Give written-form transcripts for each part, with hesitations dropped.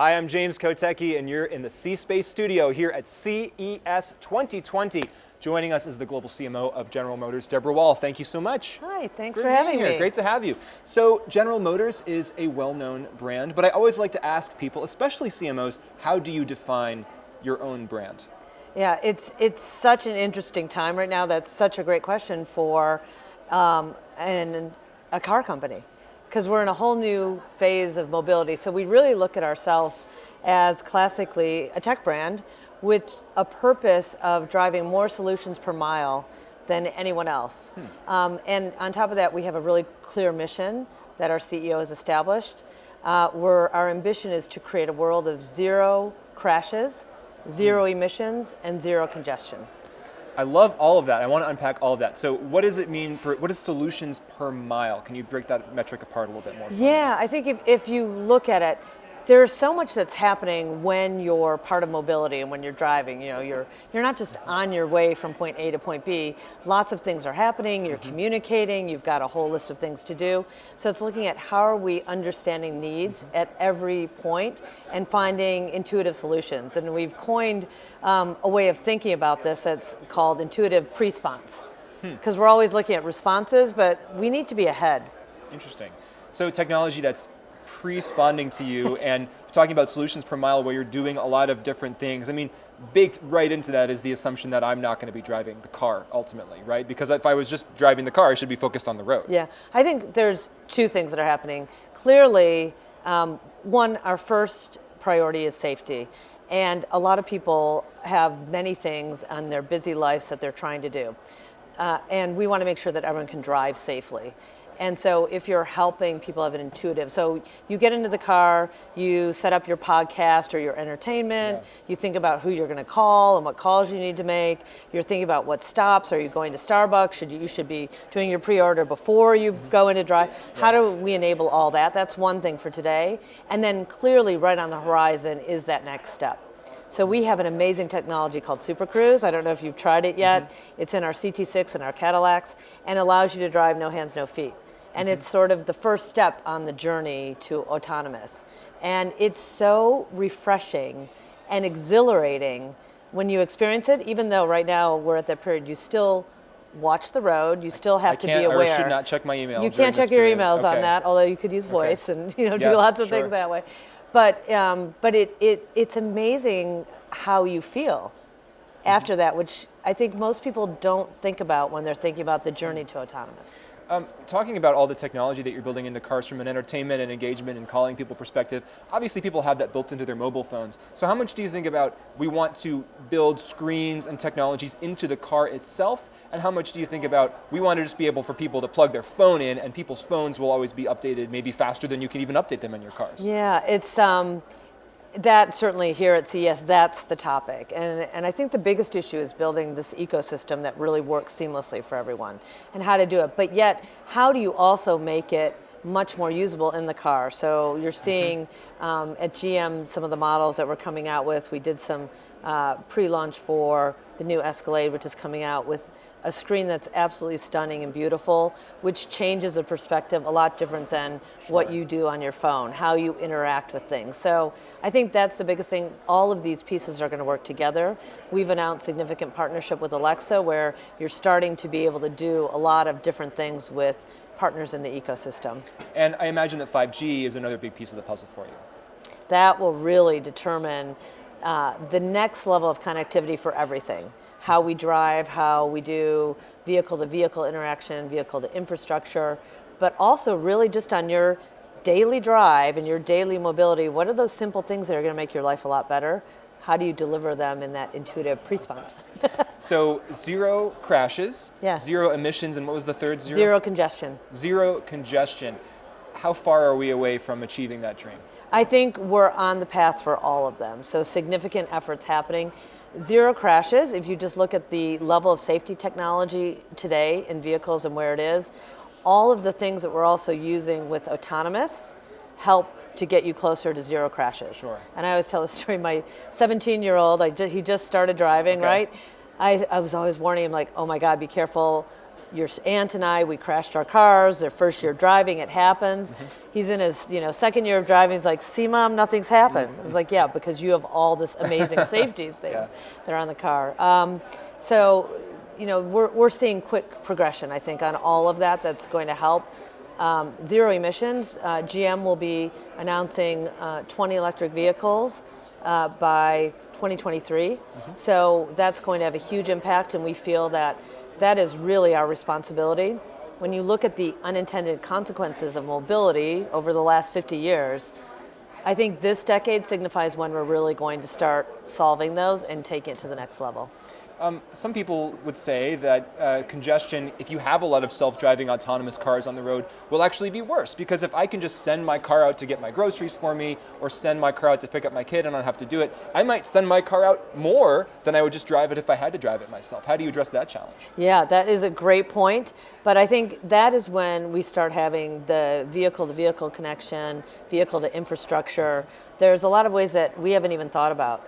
Hi, I'm James Kotecki, and you're in the C-Space studio here at CES 2020. Joining us is the Global CMO of General Motors, Deborah Wahl. Thank you so much. Hi, thanks for having me. Great to have you. So General Motors is a well-known brand, but I always like to ask people, especially CMOs, how do you define your own brand? Yeah, it's such an interesting time right now. That's such a great question for a car company, because we're in a whole new phase of mobility. So we really look at ourselves as classically a tech brand with a purpose of driving more solutions per mile than anyone else. And on top of that, we have a really clear mission that our CEO has established, where our ambition is to create a world of zero crashes, zero emissions, and zero congestion. I love all of that. I want to unpack all of that. So what does it mean what is solutions per mile? Can you break that metric apart a little bit more? Yeah, I think if you look at it, there's so much that's happening when you're part of mobility and when you're driving. You know, you're not just on your way from point A to point B. Lots of things are happening. You're communicating. You've got a whole list of things to do. So it's looking at how are we understanding needs at every point and finding intuitive solutions. And we've coined a way of thinking about this that's called intuitive pre-response, because we're always looking at responses, but we need to be ahead. Interesting. So technology that's pre-responding to you and talking about solutions per mile where you're doing a lot of different things. I mean, baked right into that is the assumption that I'm not going to be driving the car ultimately, right? Because if I was just driving the car, I should be focused on the road. Yeah, I think there's two things that are happening. Clearly, one, our first priority is safety. And a lot of people have many things on their busy lives that they're trying to do. And we want to make sure that everyone can drive safely. And so if you're helping people have an intuitive, so you get into the car, you set up your podcast or your entertainment, you think about who you're going to call and what calls you need to make, you're thinking about what stops, are you going to Starbucks, you should be doing your pre-order before you go into drive. How do we enable all that? That's one thing for today. And then clearly right on the horizon is that next step. So we have an amazing technology called Super Cruise. I don't know if you've tried it yet. It's in our CT6 and our Cadillacs, and allows you to drive no hands, no feet. And it's sort of the first step on the journey to autonomous. And it's so refreshing and exhilarating when you experience it, even though right now we're at that period, you still watch the road, you still have to be aware. I should not check my email. You can't check your emails on that, although you could use voice and do lots of things that way. But it's amazing how you feel after that, which I think most people don't think about when they're thinking about the journey to autonomous. Talking about all the technology that you're building into cars from an entertainment and engagement and calling people perspective, obviously people have that built into their mobile phones. So how much do you think about we want to build screens and technologies into the car itself? And how much do you think about we want to just be able for people to plug their phone in and people's phones will always be updated maybe faster than you can even update them in your cars? Yeah, it's that certainly here at CES, that's the topic. And I think the biggest issue is building this ecosystem that really works seamlessly for everyone and how to do it. But yet, how do you also make it much more usable in the car? So you're seeing at GM some of the models that we're coming out with. We did some pre-launch for the new Escalade, which is coming out with a screen that's absolutely stunning and beautiful, which changes the perspective a lot different than what you do on your phone, how you interact with things. So I think that's the biggest thing. All of these pieces are going to work together. We've announced significant partnership with Alexa, where you're starting to be able to do a lot of different things with partners in the ecosystem. And I imagine that 5G is another big piece of the puzzle for you. That will really determine the next level of connectivity for everything. How we drive, how we do vehicle-to-vehicle interaction, vehicle-to-infrastructure, but also really just on your daily drive and your daily mobility, what are those simple things that are going to make your life a lot better? How do you deliver them in that intuitive response? So zero crashes, Yeah. zero emissions, and what was the third zero? Zero congestion. Zero congestion. How far are we away from achieving that dream? I think we're on the path for all of them. So significant efforts happening. Zero crashes, if you just look at the level of safety technology today in vehicles and where it is, all of the things that we're also using with autonomous help to get you closer to zero crashes. Sure. And I always tell this story, my 17-year-old, he just started driving, right? I was always warning him, like, oh my God, be careful. your aunt and I, we crashed our cars, their first year driving, it happens. He's in his second year of driving, he's like, see mom, nothing's happened. I was like, yeah, because you have all this amazing safeties that are on the car. So we're seeing quick progression, I think, on all of that. That's going to help. Zero emissions, GM will be announcing 20 electric vehicles by 2023. So that's going to have a huge impact, and we feel that that is really our responsibility. When you look at the unintended consequences of mobility over the last 50 years, I think this decade signifies when we're really going to start solving those and taking it to the next level. Some people would say that congestion, if you have a lot of self-driving autonomous cars on the road, will actually be worse, because if I can just send my car out to get my groceries for me or send my car out to pick up my kid and I don't have to do it, I might send my car out more than I would just drive it if I had to drive it myself. How do you address that challenge? Yeah, that is a great point, but I think that is when we start having the vehicle-to-vehicle connection, vehicle-to-infrastructure. There's a lot of ways that we haven't even thought about.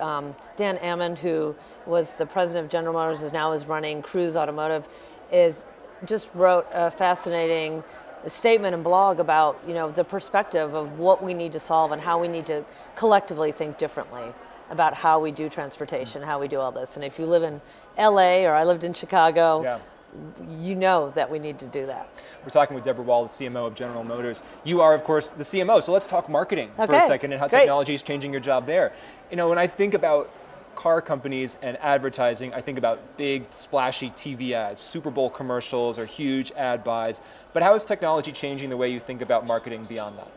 Dan Ammond, who was the president of General Motors and now is running Cruise Automotive, just wrote a fascinating statement and blog about the perspective of what we need to solve and how we need to collectively think differently about how we do transportation, how we do all this. And if you live in LA, or I lived in Chicago, you know that we need to do that. We're talking with Deborah Wahl, the CMO of General Motors. You are, of course, the CMO, so let's talk marketing for a second and how technology is changing your job there. When I think about car companies and advertising, I think about big, splashy TV ads, Super Bowl commercials, or huge ad buys. But how is technology changing the way you think about marketing beyond that?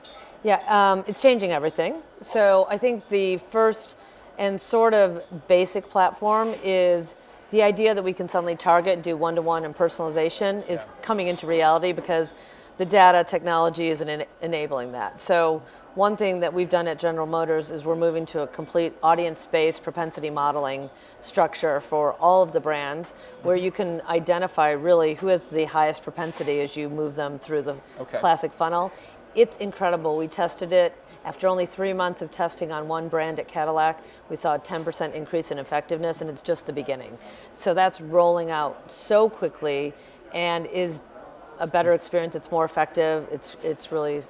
Yeah, it's changing everything. So I think the first and sort of basic platform is the idea that we can suddenly target and do one-to-one and personalization is coming into reality, because the data technology is enabling that. So one thing that we've done at General Motors is we're moving to a complete audience-based propensity modeling structure for all of the brands, where you can identify really who has the highest propensity as you move them through the classic funnel. It's incredible. We tested it. After only 3 months of testing on one brand at Cadillac, we saw a 10% increase in effectiveness, and it's just the beginning. So that's rolling out so quickly and is a better experience. It's more effective. It's really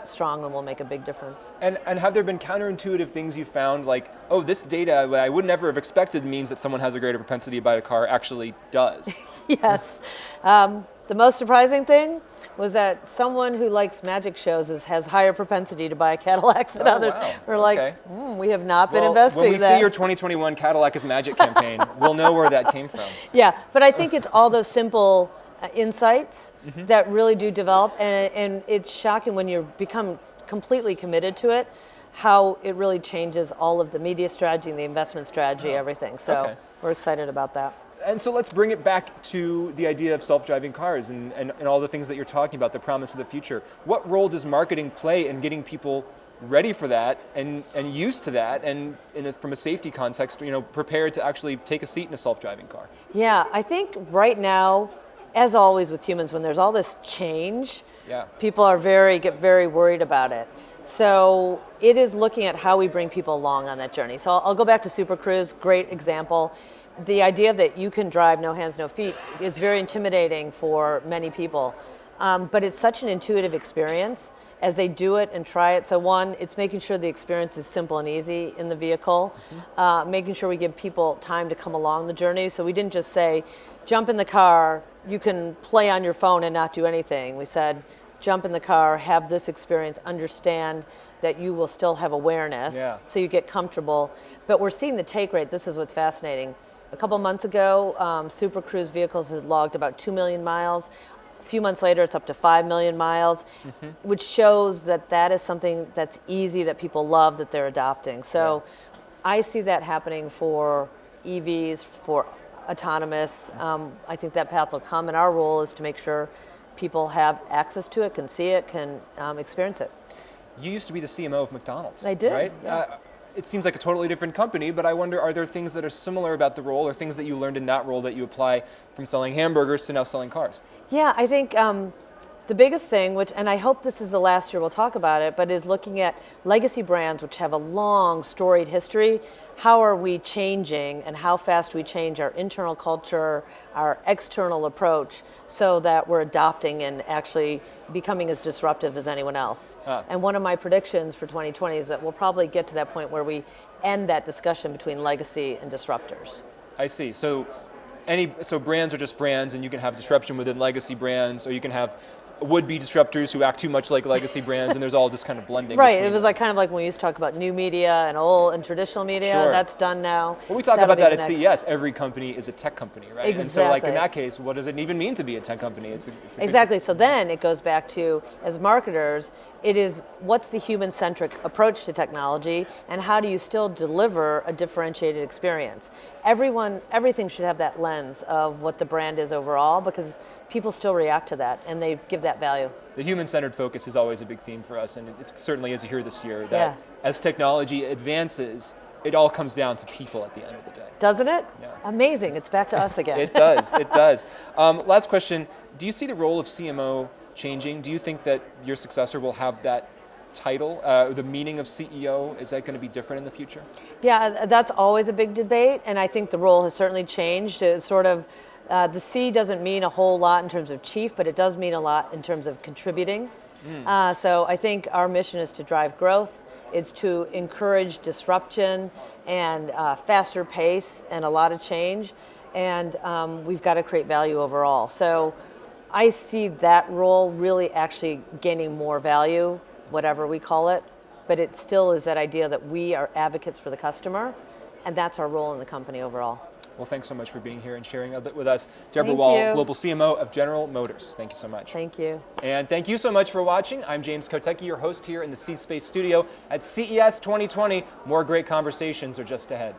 strong and will make a big difference. And have there been counterintuitive things you found, like, oh, this data that I would never have expected means that someone has a greater propensity to buy a car actually does? Yes. The most surprising thing was that someone who likes magic shows has higher propensity to buy a Cadillac than others. Wow. We're like, we have not been investigating that. When we see your 2021 Cadillac is Magic campaign, we'll know where that came from. Yeah, but I think it's all those simple insights that really do develop, and it's shocking when you become completely committed to it, how it really changes all of the media strategy and the investment strategy, everything. So we're excited about that. And so let's bring it back to the idea of self-driving cars and all the things that you're talking about, the promise of the future. What role does marketing play in getting people ready for that and used to that, and from a safety context, prepared to actually take a seat in a self-driving car? Yeah, I think right now, as always with humans, when there's all this change, people are get very worried about it. So it is looking at how we bring people along on that journey. So I'll go back to Super Cruise, great example. The idea that you can drive no hands, no feet is very intimidating for many people. But it's such an intuitive experience as they do it and try it. So one, it's making sure the experience is simple and easy in the vehicle, making sure we give people time to come along the journey. So we didn't just say, jump in the car, you can play on your phone and not do anything. We said, jump in the car, have this experience, understand that you will still have awareness, so you get comfortable. But we're seeing the take rate. This is what's fascinating. A couple months ago, Super Cruise vehicles had logged about 2 million miles. A few months later, it's up to 5 million miles, which shows that that is something that's easy, that people love, that they're adopting. So I see that happening for EVs, for autonomous. I think that path will come, and our role is to make sure people have access to it, can see it, can experience it. You used to be the CMO of McDonald's. I did, right? yeah. It seems like a totally different company, but I wonder, are there things that are similar about the role, or things that you learned in that role that you apply from selling hamburgers to now selling cars? Yeah, I think the biggest thing, which, and I hope this is the last year we'll talk about it, but is looking at legacy brands which have a long, storied history. How are we changing and how fast we change our internal culture, our external approach, so that we're adopting and actually becoming as disruptive as anyone else. And one of my predictions for 2020 is that we'll probably get to that point where we end that discussion between legacy and disruptors. I see. So brands are just brands, and you can have disruption within legacy brands, or you can have would-be disruptors who act too much like legacy brands, and there's all just kind of blending. Right, it was like kind of like when we used to talk about new media and old and traditional media. Sure. That's done now. Well, we talk That'll about be that the at next. CES. Every company is a tech company, right? Exactly. And so, like in that case, what does it even mean to be a tech company? It's a Exactly. So then it goes back to, as marketers, it is what's the human-centric approach to technology, and how do you still deliver a differentiated experience? Everything should have that lens of what the brand is overall, because people still react to that and they give that value. The human-centered focus is always a big theme for us, and it certainly is here this year. That as technology advances, it all comes down to people at the end of the day. Doesn't it? Yeah. Amazing. It's back to us again. It does. It does. Last question. Do you see the role of CMO changing? Do you think that your successor will have that title? The meaning of CEO, is that going to be different in the future? Yeah, that's always a big debate, and I think the role has certainly changed. It's sort of, the C doesn't mean a whole lot in terms of chief, but it does mean a lot in terms of contributing. So I think our mission is to drive growth. It's to encourage disruption and faster pace and a lot of change. And we've got to create value overall. So I see that role really actually gaining more value, whatever we call it. But it still is that idea that we are advocates for the customer, and that's our role in the company overall. Well, thanks so much for being here and sharing a bit with us. Deborah Thank Wahl, you. Global CMO of General Motors. Thank you so much. Thank you. And thank you so much for watching. I'm James Kotecki, your host here in the C-Space studio at CES 2020. More great conversations are just ahead.